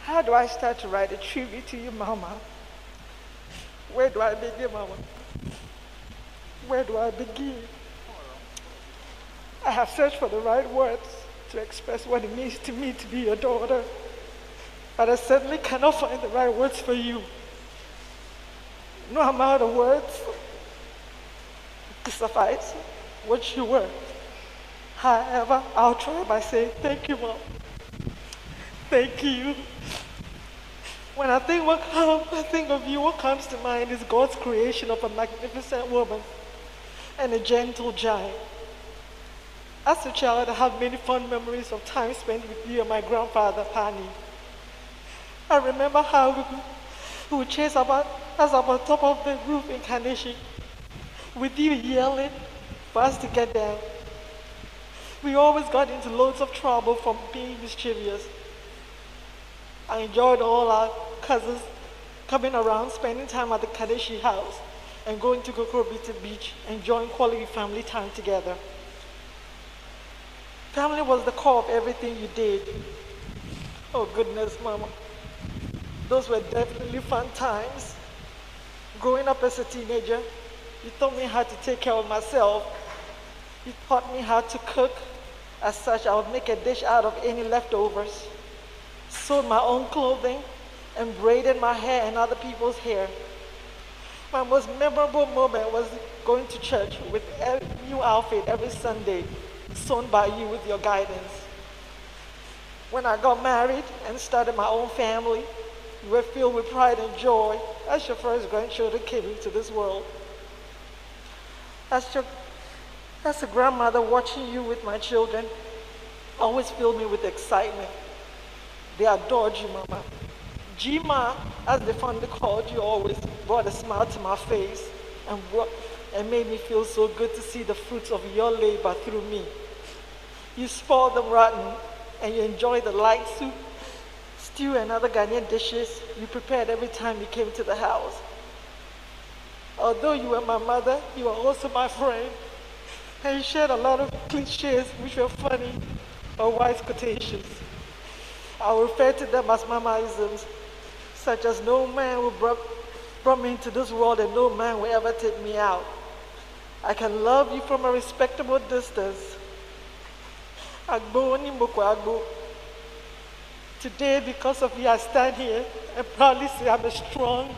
How do I start to write a tribute to you, Mama? Where do I begin, Mama? Where do I begin? I have searched for the right words to express what it means to me to be your daughter, but I certainly cannot find the right words for you. No amount of words to suffice what you were. However, I'll try by saying, thank you, Mom. Thank you. When I think of you, what comes to mind is God's creation of a magnificent woman and a gentle giant. As a child, I have many fond memories of time spent with you and my grandfather, Pani. I remember how we would chase us up top of the roof in Carnation, with you yelling for us to get down. We always got into loads of trouble from being mischievous. I enjoyed all our cousins coming around, spending time at the Kadeshi house, and going to Kokorobiti Beach, enjoying quality family time together. Family was the core of everything you did. Oh goodness, Mama. Those were definitely fun times. Growing up as a teenager, you taught me how to take care of myself. You taught me how to cook. As such, I would make a dish out of any leftovers, sewed my own clothing, and braided my hair and other people's hair. My most memorable moment was going to church with a new outfit every Sunday, sewn by you with your guidance. When I got married and started my own family, we were filled with pride and joy as your first grandchildren came into this world. As a grandmother, watching you with my children always filled me with excitement. They adored you, Mama. Jima, as they fondly called you, always brought a smile to my face and made me feel so good to see the fruits of your labor through me. You spoiled them rotten, and you enjoyed the light soup, stew, and other Ghanaian dishes you prepared every time you came to the house. Although you were my mother, you were also my friend, and you shared a lot of cliches which were funny or wise quotations. I will refer to them as mamaisms, such as no man will brought me into this world and no man will ever take me out. I can love you from a respectable distance. Agbo oni moko agbo. Today, because of you, I stand here and proudly say I'm a strong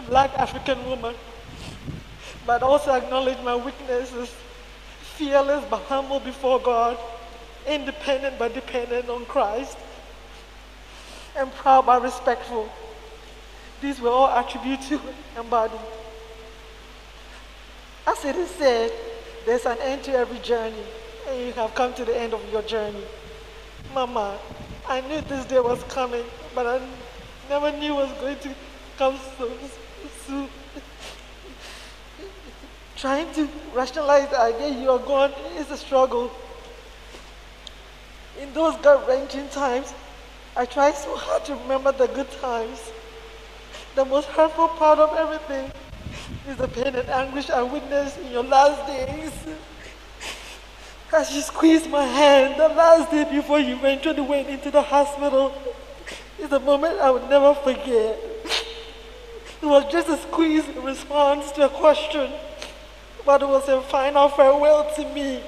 Black African woman, but also acknowledge my weaknesses, fearless but humble before God, independent but dependent on Christ, and proud but respectful. These were all attributes you embody. As it is said, there's an end to every journey, and you have come to the end of your journey. Mama, I knew this day was coming, but I never knew it was going to come so soon. Trying to rationalize the idea you are gone is a struggle. In those gut-wrenching times, I try so hard to remember the good times. The most hurtful part of everything is the pain and anguish I witnessed in your last days. As you squeezed my hand the last day before you eventually went into the hospital is a moment I would never forget. It was just a squeeze in response to a question, but it was a final farewell to me.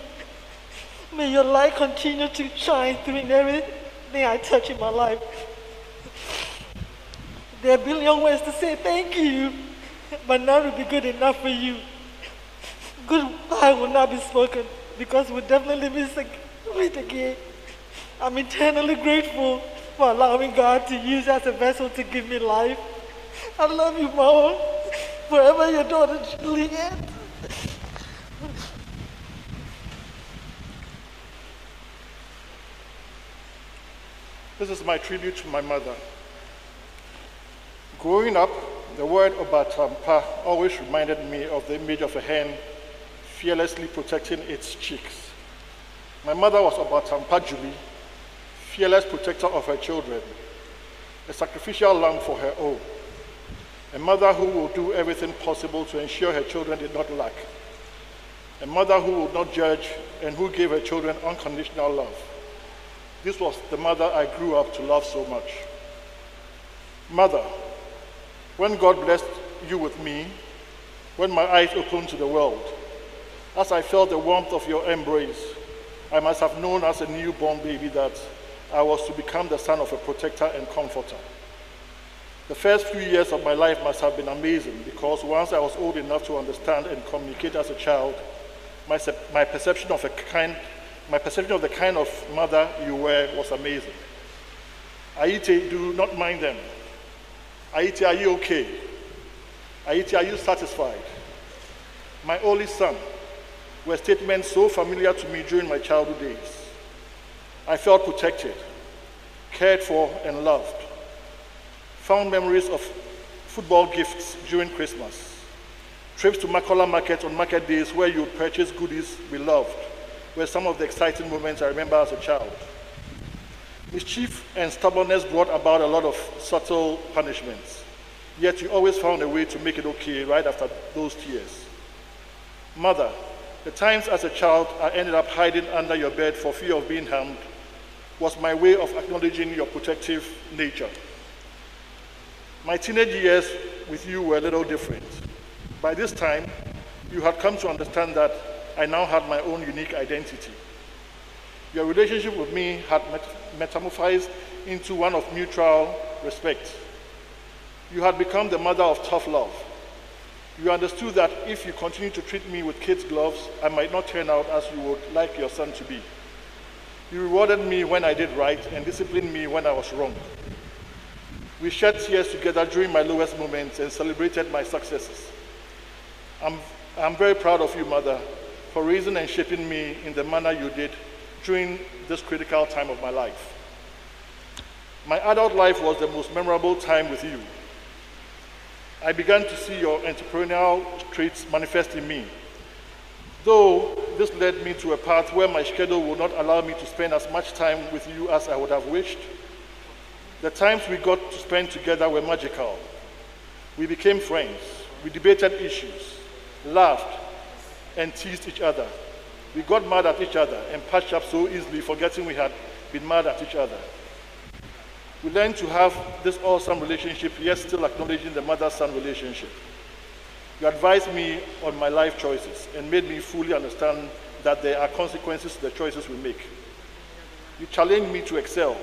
May your light continue to shine through in everything I touch in my life. There are a billion ways to say thank you, but none will be good enough for you. Goodbye will not be spoken because we'll definitely meet again. I'm eternally grateful for allowing God to use as a vessel to give me life. I love you, Mama. Forever your daughter, Juliet. This is my tribute to my mother. Growing up, the word Obatampa always reminded me of the image of a hen fearlessly protecting its chicks. My mother was Obatampa Julie, fearless protector of her children, a sacrificial lamb for her own, a mother who will do everything possible to ensure her children did not lack, a mother who would not judge and who gave her children unconditional love. This was the mother I grew up to love so much. Mother, when God blessed you with me, when my eyes opened to the world, as I felt the warmth of your embrace, I must have known as a newborn baby that I was to become the son of a protector and comforter. The first few years of my life must have been amazing because once I was old enough to understand and communicate as a child, my perception of the kind of mother you were was amazing. Aite, do not mind them. Aite, are you okay? Aite, are you satisfied? My only son were statements so familiar to me during my childhood days. I felt protected, cared for, and loved. Found memories of football gifts during Christmas, trips to Makola Market on market days where you would purchase goodies we loved, were some of the exciting moments I remember as a child. Mischief and stubbornness brought about a lot of subtle punishments, yet you always found a way to make it okay right after those tears. Mother, the times as a child I ended up hiding under your bed for fear of being harmed was my way of acknowledging your protective nature. My teenage years with you were a little different. By this time, you had come to understand that I now had my own unique identity. Your relationship with me had metamorphosed into one of mutual respect. You had become the mother of tough love. You understood that if you continue to treat me with kid's gloves, I might not turn out as you would like your son to be. You rewarded me when I did right and disciplined me when I was wrong. We shed tears together during my lowest moments and celebrated my successes. I'm very proud of you, Mother, for raising and shaping me in the manner you did during this critical time of my life. My adult life was the most memorable time with you. I began to see your entrepreneurial traits manifest in me. Though this led me to a path where my schedule would not allow me to spend as much time with you as I would have wished, the times we got to spend together were magical. We became friends. We debated issues, laughed, and teased each other. We got mad at each other and patched up so easily, forgetting we had been mad at each other. We learned to have this awesome relationship, yet still acknowledging the mother-son relationship. You advised me on my life choices and made me fully understand that there are consequences to the choices we make. You challenged me to excel,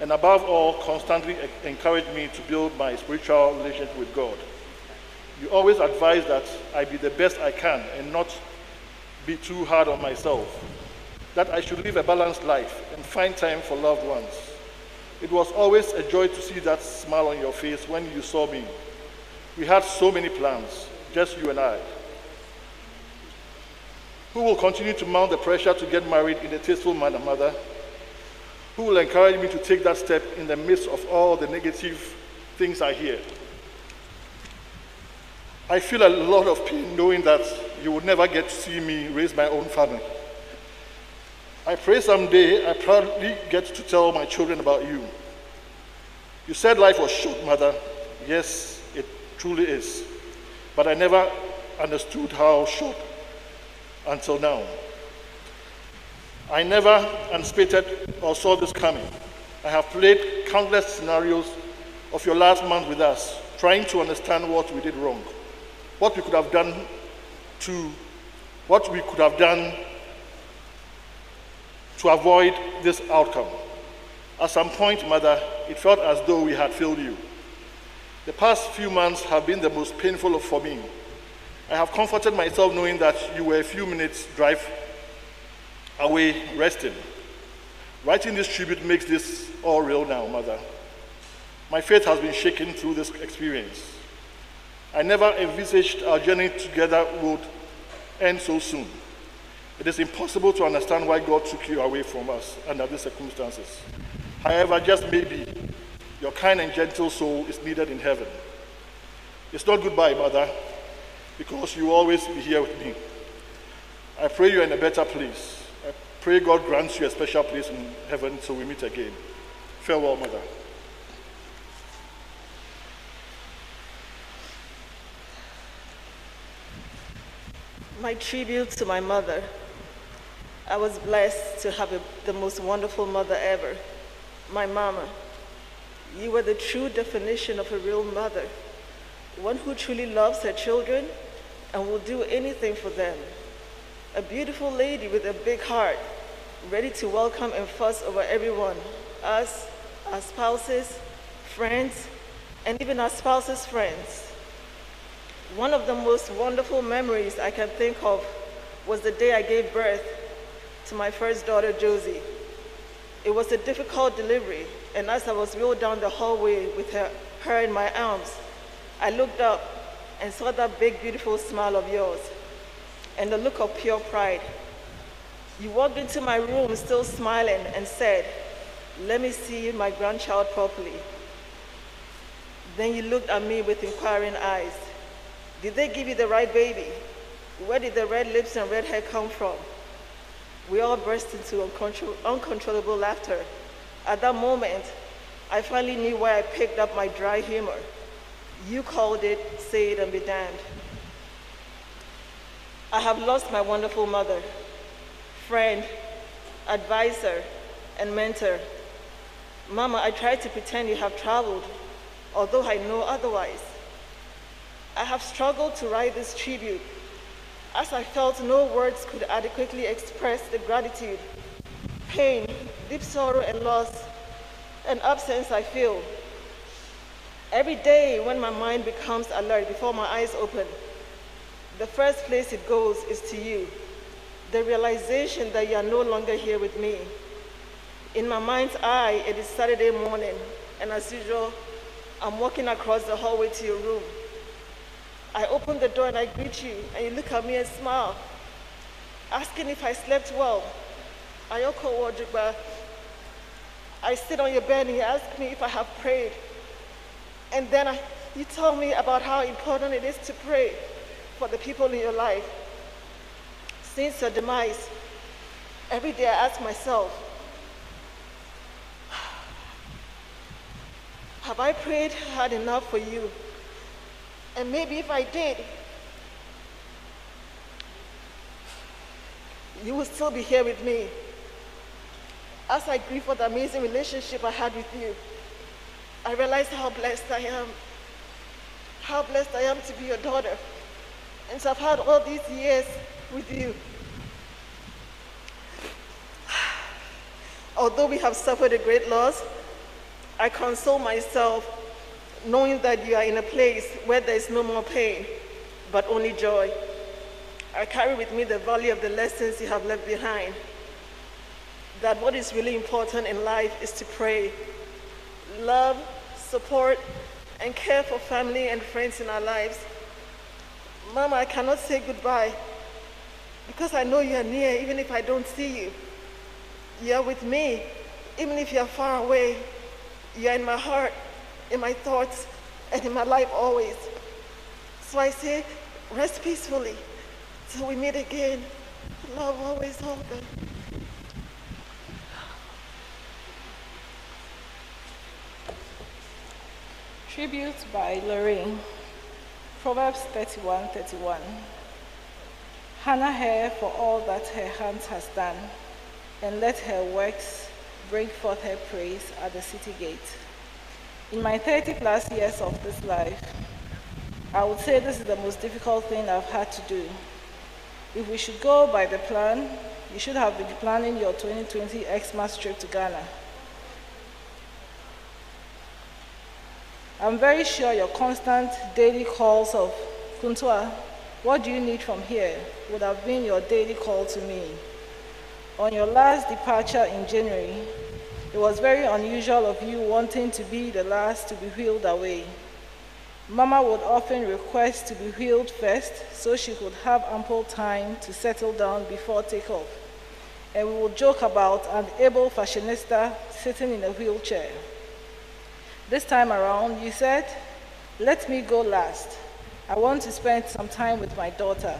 and above all, constantly encouraged me to build my spiritual relationship with God. You always advised that I be the best I can and not be too hard on myself, that I should live a balanced life and find time for loved ones. It was always a joy to see that smile on your face when you saw me. We had so many plans, just you and I. Who will continue to mount the pressure to get married in a tasteful manner, Mother? Who will encourage me to take that step in the midst of all the negative things I hear? I feel a lot of pain knowing that you will never get to see me raise my own family. I pray someday I proudly get to tell my children about you. You said life was short, Mother. Yes, it truly is. But I never understood how short until now. I never anticipated or saw this coming. I have played countless scenarios of your last month with us, trying to understand what we did wrong, what we could have done to avoid this outcome. At some point, Mother, it felt as though we had failed you. The past few months have been the most painful for me. I have comforted myself knowing that you were a few minutes drive away resting. Writing this tribute makes this all real now, Mother. My faith has been shaken through this experience. I never envisaged our journey together would end so soon. It is impossible to understand why God took you away from us under these circumstances. However, just maybe, your kind and gentle soul is needed in heaven. It's not goodbye, Mother, because you will always be here with me. I pray you're in a better place. I pray God grants you a special place in heaven so we meet again. Farewell, Mother. My tribute to my mother. I was blessed to have the most wonderful mother ever, my mama. You were the true definition of a real mother, one who truly loves her children and will do anything for them. A beautiful lady with a big heart, ready to welcome and fuss over everyone, us, our spouses, friends, and even our spouses' friends. One of the most wonderful memories I can think of was the day I gave birth to my first daughter, Josie. It was a difficult delivery, and as I was wheeled down the hallway with her in my arms, I looked up and saw that big, beautiful smile of yours and the look of pure pride. You walked into my room still smiling and said, "Let me see my grandchild properly." Then you looked at me with inquiring eyes. Did they give you the right baby? Where did the red lips and red hair come from? We all burst into uncontrollable laughter. At that moment, I finally knew why I picked up my dry humor. You called it, say it and be damned. I have lost my wonderful mother, friend, advisor, and mentor. Mama, I tried to pretend you have traveled, although I know otherwise. I have struggled to write this tribute, as I felt no words could adequately express the gratitude, pain, deep sorrow and loss, and absence I feel. Every day when my mind becomes alert before my eyes open, the first place it goes is to you, the realization that you are no longer here with me. In my mind's eye, it is Saturday morning, and as usual, I'm walking across the hallway to your room. I open the door and I greet you, and you look at me and smile, asking if I slept well. Ayoko Wajigba. I sit on your bed and you ask me if I have prayed. And then you tell me about how important it is to pray for the people in your life. Since your demise, every day I ask myself, have I prayed hard enough for you? And maybe if I did, you will still be here with me. As I grieve for the amazing relationship I had with you, I realize how blessed I am. How blessed I am to be your daughter and to have had all these years with you. Although we have suffered a great loss, I console myself knowing that you are in a place where there is no more pain, but only joy. I carry with me the value of the lessons you have left behind, that what is really important in life is to pray, love, support, and care for family and friends in our lives. Mama, I cannot say goodbye because I know you are near even if I don't see you. You are with me, even if you are far away. You are in my heart, in my thoughts, and in my life always. So I say, rest peacefully till we meet again. Love always, Olga. Tribute by Lorraine. Proverbs 31:31. Honor her for all that her hands has done, and let her works bring forth her praise at the city gate. In my 30+ years of this life, I would say this is the most difficult thing I've had to do. If we should go by the plan, you should have been planning your 2020 Xmas trip to Ghana. I'm very sure your constant daily calls of, "Kwakyewaa, what do you need from here?" would have been your daily call to me. On your last departure in January, it was very unusual of you wanting to be the last to be wheeled away. Mama would often request to be wheeled first so she could have ample time to settle down before takeoff. And we would joke about an able fashionista sitting in a wheelchair. This time around, you said, "Let me go last. I want to spend some time with my daughter."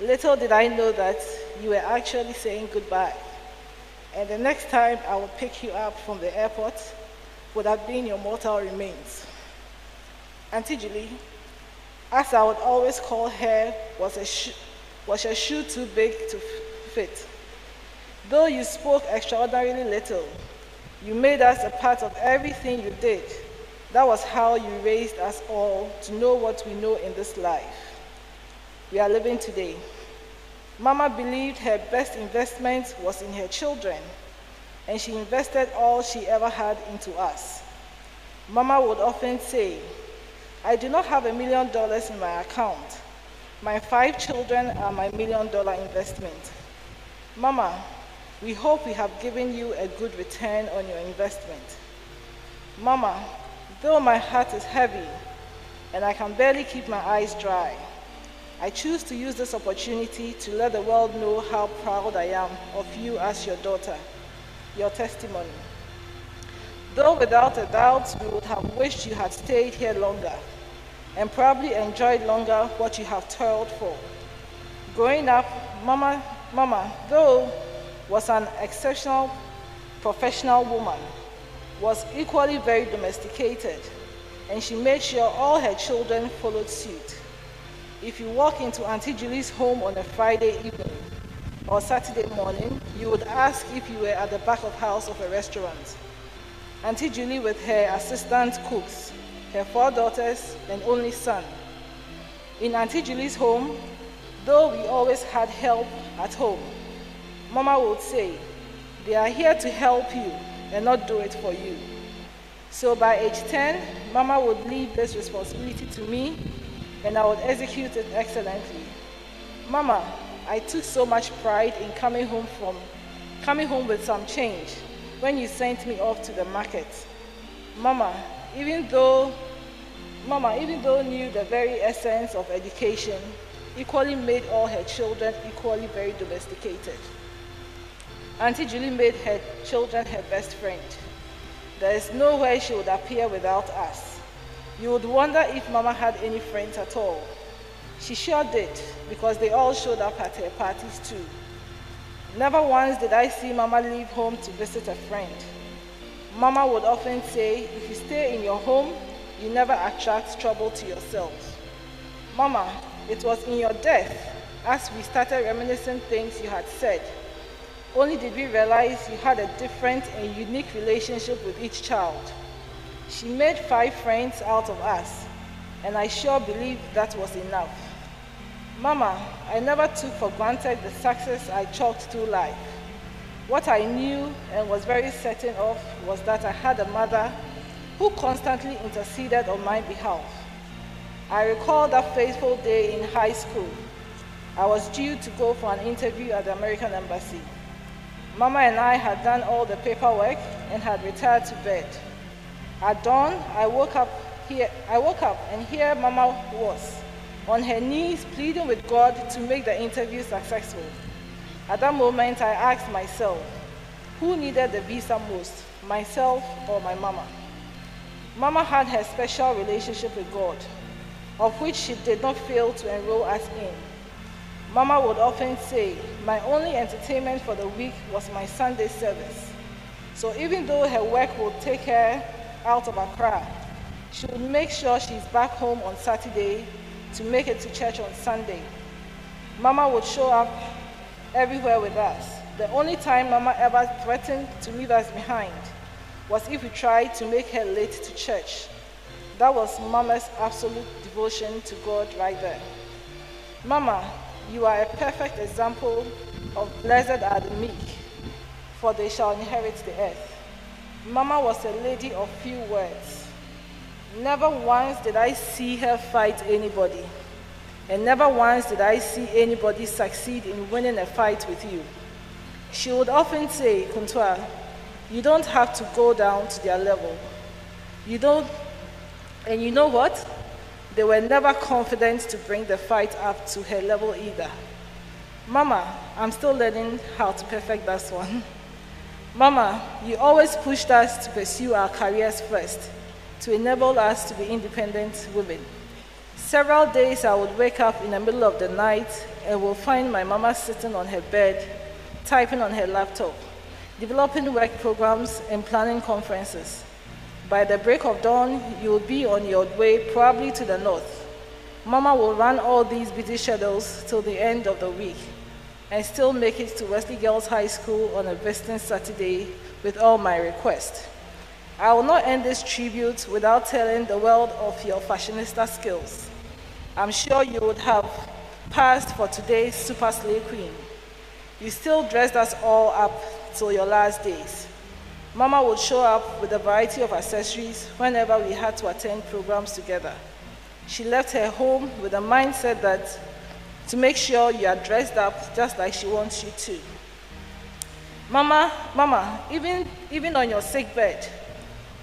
Little did I know that you were actually saying goodbye. And the next time I would pick you up from the airport would have been your mortal remains. Auntie Julie, as I would always call her, was a shoe too big to fit. Though you spoke extraordinarily little, You made us a part of everything you did. That was how you raised us all to know what we know in this life we are living today. Mama believed her best investment was in her children, and she invested all she ever had into us. Mama would often say, I do not have $1 million in my account. My 5 children are my $1 million investment. Mama, we hope we have given you a good return on your investment. Mama, though my heart is heavy and I can barely keep my eyes dry, I choose to use this opportunity to let the world know how proud I am of you as your daughter, your testimony. Though without a doubt we would have wished you had stayed here longer and probably enjoyed longer what you have toiled for. Growing up, Mama, though was an exceptional professional woman, was equally very domesticated, and she made sure all her children followed suit. If you walk into Auntie Julie's home on a Friday evening or Saturday morning, you would ask if you were at the back of house of a restaurant. Auntie Julie with her assistant cooks, her 4 daughters and only son. In Auntie Julie's home, though we always had help at home, Mama would say, they are here to help you and not do it for you. So by age 10, Mama would leave this responsibility to me and I would execute it excellently. Mama, I took so much pride in coming home with some change when you sent me off to the market. Mama, even though knew the very essence of education, equally made all her children equally very domesticated. Auntie Julie made her children her best friend. There is nowhere she would appear without us. You would wonder if Mama had any friends at all. She sure did, because they all showed up at her parties too. Never once did I see Mama leave home to visit a friend. Mama would often say, if you stay in your home, you never attract trouble to yourself. Mama, it was in your death, as we started reminiscing things you had said. Only did we realize you had a different and unique relationship with each child. She made 5 friends out of us, and I sure believe that was enough. Mama, I never took for granted the success I chalked through life. What I knew and was very certain of was that I had a mother who constantly interceded on my behalf. I recall that fateful day in high school. I was due to go for an interview at the American Embassy. Mama and I had done all the paperwork and had retired to bed. At dawn, I woke up and here Mama was, on her knees pleading with God to make the interview successful. At that moment, I asked myself, who needed the visa most, myself or my Mama? Mama had her special relationship with God, of which she did not fail to enroll us in. Mama would often say, my only entertainment for the week was my Sunday service. So even though her work would take her out of Accra, she would make sure she's back home on Saturday to make it to church on Sunday. Mama would show up everywhere with us. The only time Mama ever threatened to leave us behind was if we tried to make her late to church. That was Mama's absolute devotion to God right there. Mama, you are a perfect example of blessed are the meek, for they shall inherit the earth. Mama was a lady of few words. Never once did I see her fight anybody, and never once did I see anybody succeed in winning a fight with you. She would often say, Kwakyewaa, you don't have to go down to their level. And you know what? They were never confident to bring the fight up to her level either. Mama, I'm still learning how to perfect that one. Mama, you always pushed us to pursue our careers first, to enable us to be independent women. Several days I would wake up in the middle of the night and will find my Mama sitting on her bed, typing on her laptop, developing work programs and planning conferences. By the break of dawn, you will be on your way probably to the north. Mama will run all these busy schedules till the end of the week and still make it to Wesley Girls High School on a visiting Saturday with all my requests. I will not end this tribute without telling the world of your fashionista skills. I'm sure you would have passed for today's super slay queen. You still dressed us all up till your last days. Mama would show up with a variety of accessories whenever we had to attend programs together. She left her home with a mindset that to make sure you are dressed up just like she wants you to. Mama, even on your sick bed,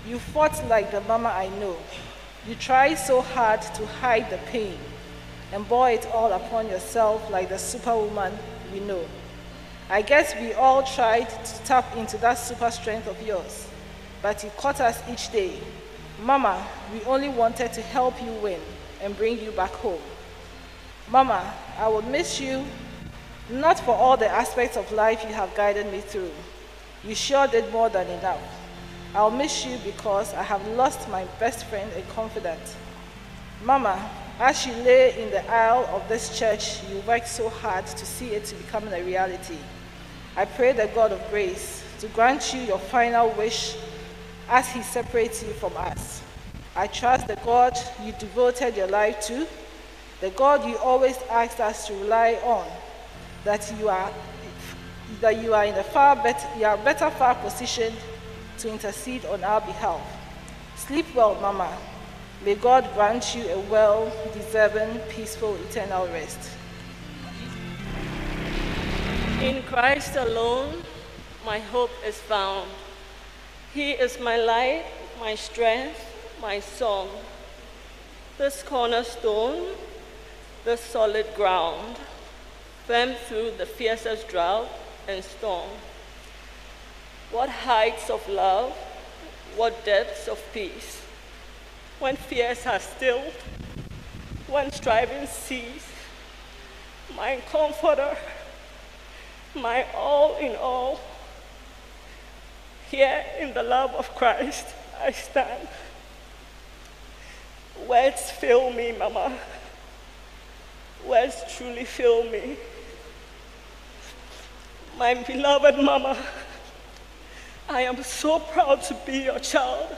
you fought like the mama I know. You tried so hard to hide the pain and bore it all upon yourself like the superwoman we know. I guess we all tried to tap into that super strength of yours, but it caught us each day. Mama, we only wanted to help you win and bring you back home. Mama, I would miss you, not for all the aspects of life you have guided me through. You sure did more than enough. I'll miss you because I have lost my best friend and confidant. Mama, as you lay in the aisle of this church, you worked so hard to see it to become a reality. I pray the God of grace to grant you your final wish as he separates you from us. I trust the God you devoted your life to, the God you always asked us to rely on, that you are in a better far positioned to intercede on our behalf. Sleep well, Mama. May God grant you a well-deserving, peaceful, eternal rest. In Christ alone, my hope is found. He is my light, my strength, my song. This cornerstone, this solid ground, firm through the fiercest drought and storm. What heights of love, what depths of peace. When fears are stilled, when striving cease, my comforter, my all in all. Here in the love of Christ, I stand. Words fail me, Mama. Words truly fail me. My beloved Mama, I am so proud to be your child.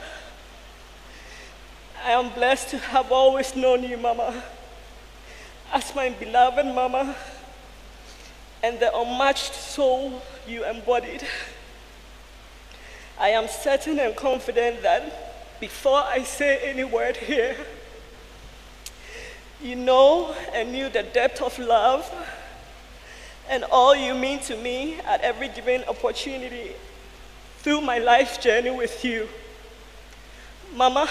I am blessed to have always known you, Mama, as my beloved Mama and the unmatched soul you embodied. I am certain and confident that before I say any word here, you know and knew the depth of love and all you mean to me at every given opportunity through my life journey with you. Mama,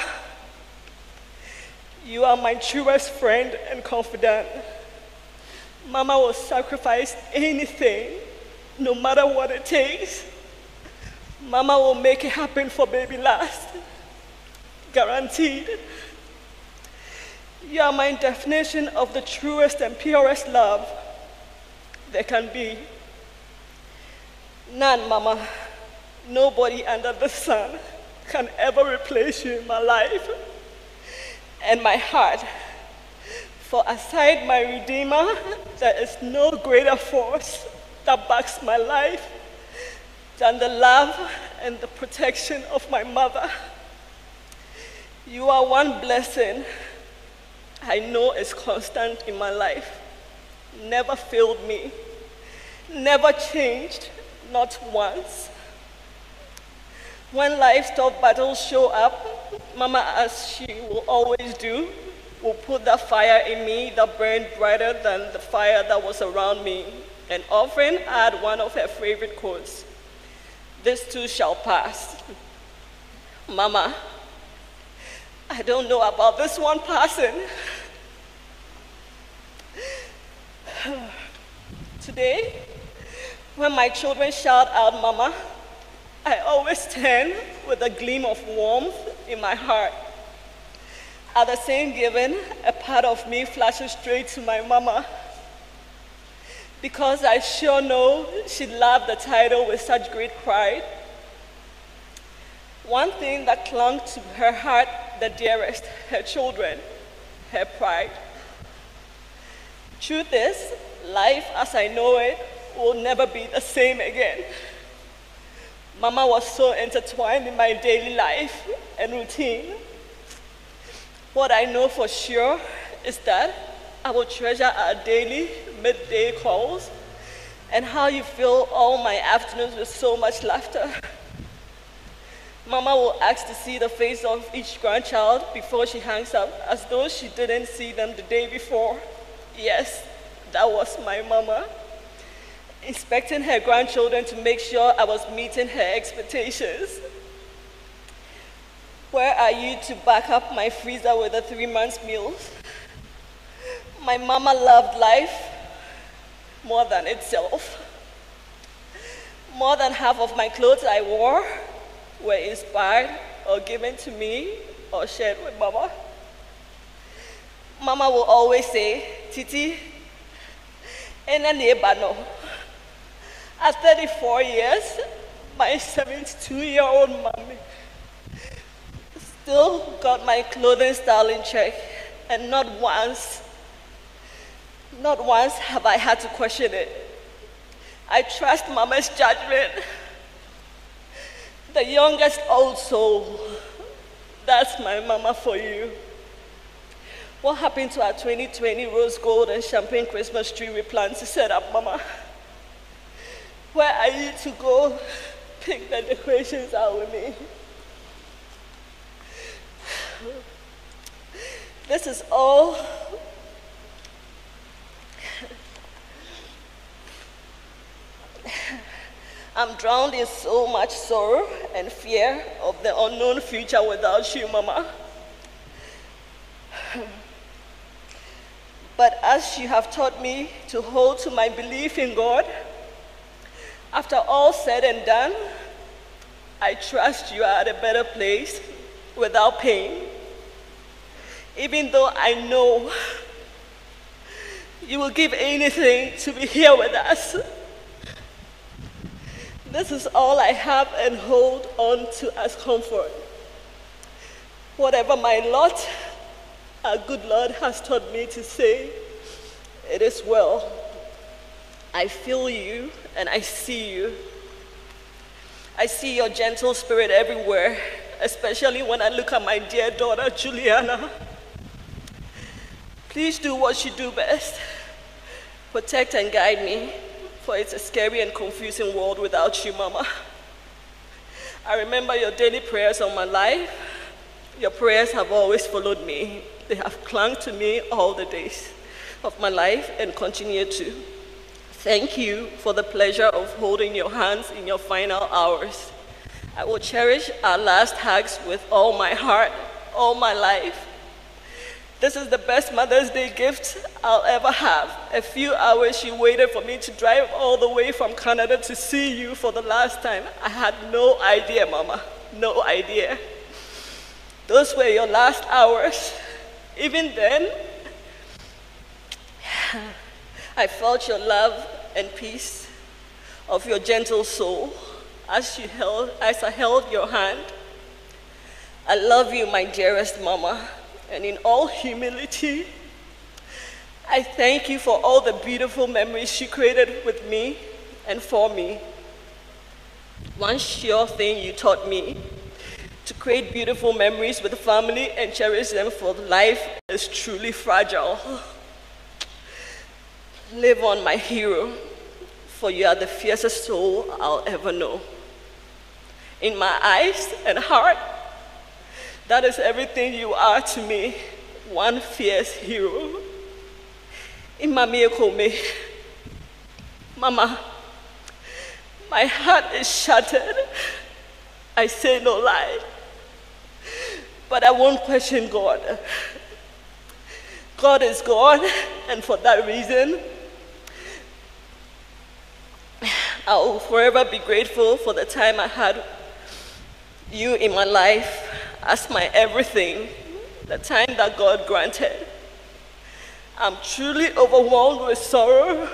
you are my truest friend and confidant. Mama will sacrifice anything, no matter what it takes. Mama will make it happen for baby last. Guaranteed. You are my definition of the truest and purest love there can be. None, Mama, nobody under the sun can ever replace you in my life and my heart. For aside my Redeemer, there is no greater force that backs my life than the love and the protection of my mother. You are one blessing I know is constant in my life. Never failed me, never changed, not once. When life's tough battles show up, Mama, as she will always do, will put that fire in me that burned brighter than the fire that was around me, and often add one of her favorite quotes: "This too shall pass." Mama, I don't know about this one passing. Today, when my children shout out, Mama, I always turn with a gleam of warmth in my heart. At the same given, a part of me flashes straight to my Mama, because I sure know she loved the title with such great pride. One thing that clung to her heart the dearest, her children, her pride. Truth is, life as I know it will never be the same again. Mama was so intertwined in my daily life and routine. What I know for sure is that I will treasure our daily midday calls and how you fill all my afternoons with so much laughter. Mama will ask to see the face of each grandchild before she hangs up, as though she didn't see them the day before. Yes, that was my mama, inspecting her grandchildren to make sure I was meeting her expectations. Where are you to back up my freezer with the 3 months meals? My mama loved life more than itself. More than half of my clothes I wore were inspired or given to me or shared with mama. Mama will always say, Titi, ena nebano. At 34 years, my 72-year-old mommy still got my clothing style in check, and not once have I had to question it. I trust Mama's judgment. The youngest old soul, that's my mama for you. What happened to our 2020 rose gold and champagne Christmas tree we planned to set up, Mama? Where are you to go pick the decorations out with me? This is all I'm drowned in so much sorrow and fear of the unknown future without you, Mama. But as you have taught me to hold to my belief in God, after all said and done, I trust you are at a better place without pain, even though I know you will give anything to be here with us. This is all I have and hold on to as comfort. Whatever my lot, our good Lord has taught me to say, it is well. I feel you and I see you. I see your gentle spirit everywhere, especially when I look at my dear daughter, Juliana. Please do what you do best. Protect and guide me, for it's a scary and confusing world without you, Mama. I remember your daily prayers on my life. Your prayers have always followed me. They have clung to me all the days of my life and continue to. Thank you for the pleasure of holding your hands in your final hours. I will cherish our last hugs with all my heart, all my life. This is the best Mother's Day gift I'll ever have. A few hours she waited for me to drive all the way from Canada to see you for the last time. I had no idea, Mama, no idea. Those were your last hours. Even then, I felt your love and peace of your gentle soul as I held your hand. I love you, my dearest Mama. And in all humility, I thank you for all the beautiful memories you created with me and for me. One sure thing you taught me, to create beautiful memories with the family and cherish them for life is truly fragile. Live on, my hero, for you are the fiercest soul I'll ever know. In my eyes and heart, that is everything you are to me, one fierce hero. Imami Ekome, Mama, my heart is shattered. I say no lie, but I won't question God. God is God, and for that reason, I will forever be grateful for the time I had you in my life as my everything, the time that God granted. I'm truly overwhelmed with sorrow,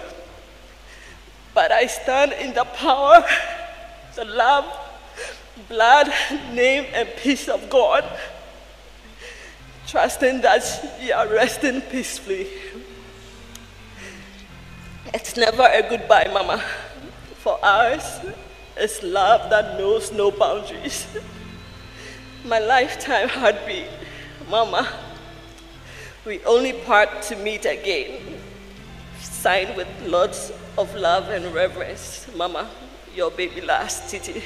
but I stand in the power, the love, blood, name, and peace of God, trusting that you are resting peacefully. It's never a goodbye, Mama. For ours, is love that knows no boundaries. My lifetime heartbeat, Mama. We only part to meet again. Signed with lots of love and reverence, Mama, your baby last, Titi.